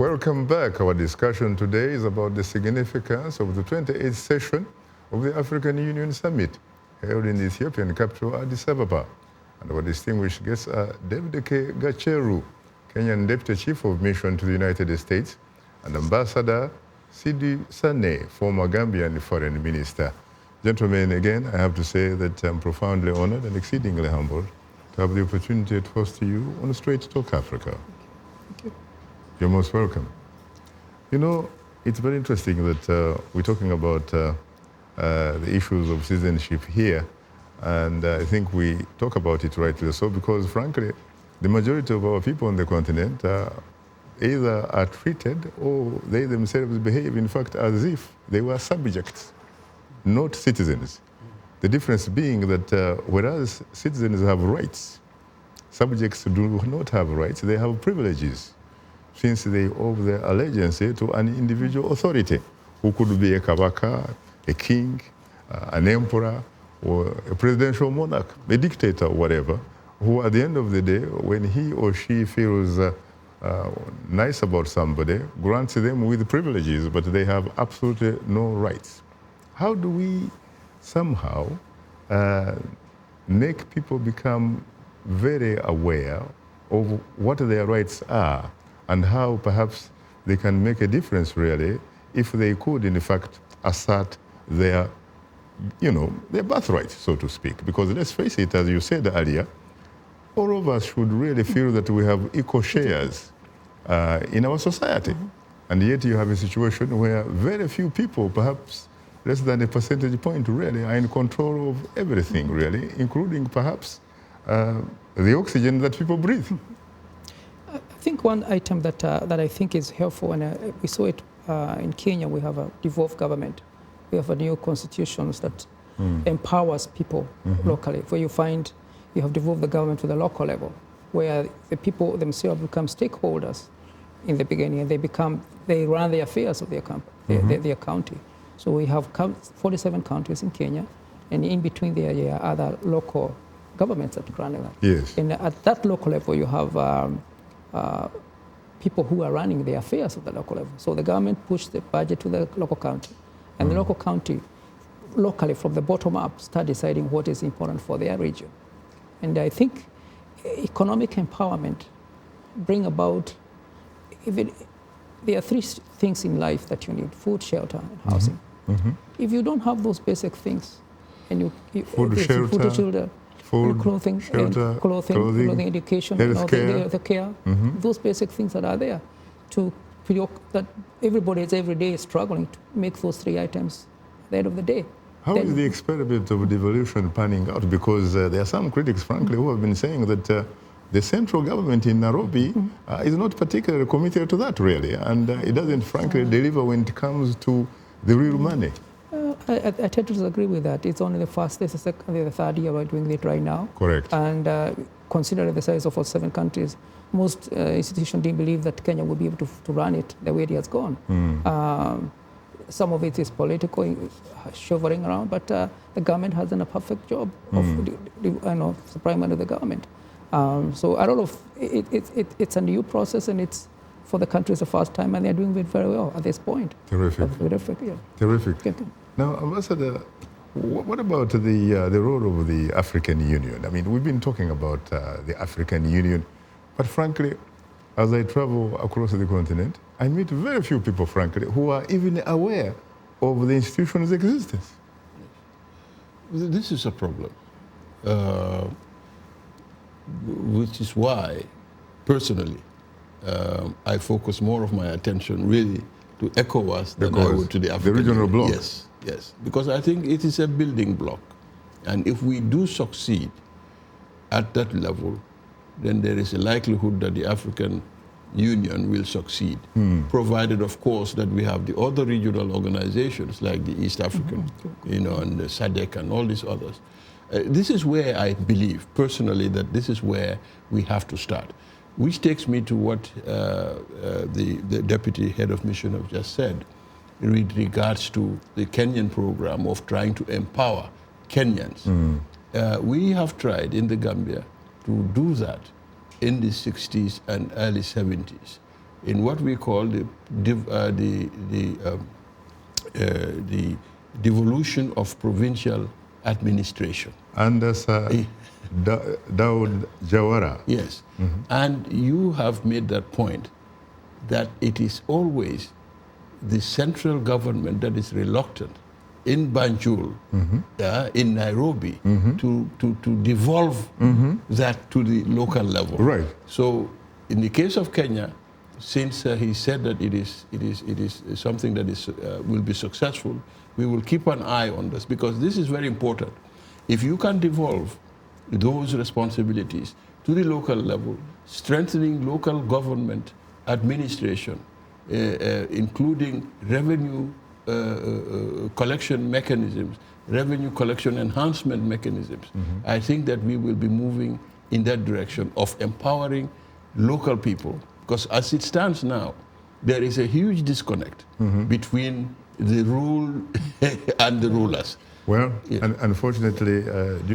Welcome back. Our discussion today is about the significance of the 28th session of the African Union Summit held in the Ethiopian capital, Addis Ababa. And our distinguished guests are David Gacheru, Kenyan Deputy Chief of Mission to the United States, and Ambassador Sidi Sanneh, former Gambian Foreign Minister. Gentlemen, again, I have to say that I'm profoundly honored and exceedingly humbled to have the opportunity to host you on Straight Talk Africa. Thank you. You're most welcome. You know, it's very interesting that we're talking about the issues of citizenship here, and I think we talk about it rightly so because, frankly, the majority of our people on the continent either are treated or they themselves behave, in fact, as if they were subjects, not citizens. The difference being that whereas citizens have rights, subjects do not have rights, they have privileges, since they owe their allegiance to an individual authority, who could be a kabaka, a king, an emperor, or a presidential monarch, a dictator, whatever, who at the end of the day, when he or she feels nice about somebody, grants them with privileges, but they have absolutely no rights. How do we somehow make people become very aware of what their rights are and how perhaps they can make a difference really if they could in fact assert their, their birthright, so to speak? Because let's face it, as you said earlier, all of us should really feel that we have equal shares in our society. And yet you have a situation where very few people, perhaps less than a percentage point really, are in control of everything really, including perhaps the oxygen that people breathe. I think one item that I think is helpful, and we saw it in Kenya, we have a devolved government. We have a new constitution that empowers people locally, where you find you have devolved the government to the local level, where the people themselves become stakeholders in the beginning, and they run the affairs of their county. So we have 47 counties in Kenya, and in between there are other local governments that run that. Yes. And at that local level, you have people who are running the affairs of the local level. So the government pushed the budget to the local county, and the local county, locally from the bottom up, start deciding what is important for their region. And I think economic empowerment bring about, there are three things in life that you need: food, shelter, and housing. If you don't have those basic things, and food, shelter, clothing, education, the care, those basic things that are there, that everybody is every day struggling to make those three items at the end of the day. How is the experiment of devolution panning out? Because there are some critics, frankly, who have been saying that the central government in Nairobi is not particularly committed to that, really, and it doesn't, frankly, deliver when it comes to the real money. I tend to disagree with that. It's only the first, the second, the third year we're doing it right now. Correct. And considering the size of all 7 countries, most institutions didn't believe that Kenya would be able to run it the way it has gone. Some of it is political, shovering around, but the government has done a perfect job of supplying money to the government. So I don't know if it's a new process, and it's for the country the first time, and they're doing it very well at this point. Terrific. Terrific. Now, Ambassador, what about the role of the African Union? I mean, we've been talking about the African Union, but frankly, as I travel across the continent, I meet very few people, frankly, who are even aware of the institution's existence. This is a problem, which is why, personally, I focus more of my attention really to ECOWAS than I would to the African regional Union. bloc. Yes, because I think it is a building block. And if we do succeed at that level, then there is a likelihood that the African Union will succeed, provided, of course, that we have the other regional organizations like the East African, and the SADC and all these others. This is where I believe, personally, that this is where we have to start. Which takes me to what the Deputy Head of Mission have just said in regards to the Kenyan program of trying to empower Kenyans. We have tried in the Gambia to do that in the 60s and early 70s in what we call the devolution of provincial administration. Under Daud Jawara. Yes. And you have made that point that it is always the central government that is reluctant in Banjul, in Nairobi, to devolve that to the local level. Right. So in the case of Kenya, since he said that it is something that will be successful, we will keep an eye on this, because this is very important. If you can devolve those responsibilities to the local level, strengthening local government administration, including revenue collection mechanisms, revenue collection enhancement mechanisms, I think that we will be moving in that direction of empowering local people. Because as it stands now, there is a huge disconnect between the rule and the rulers. Well, unfortunately,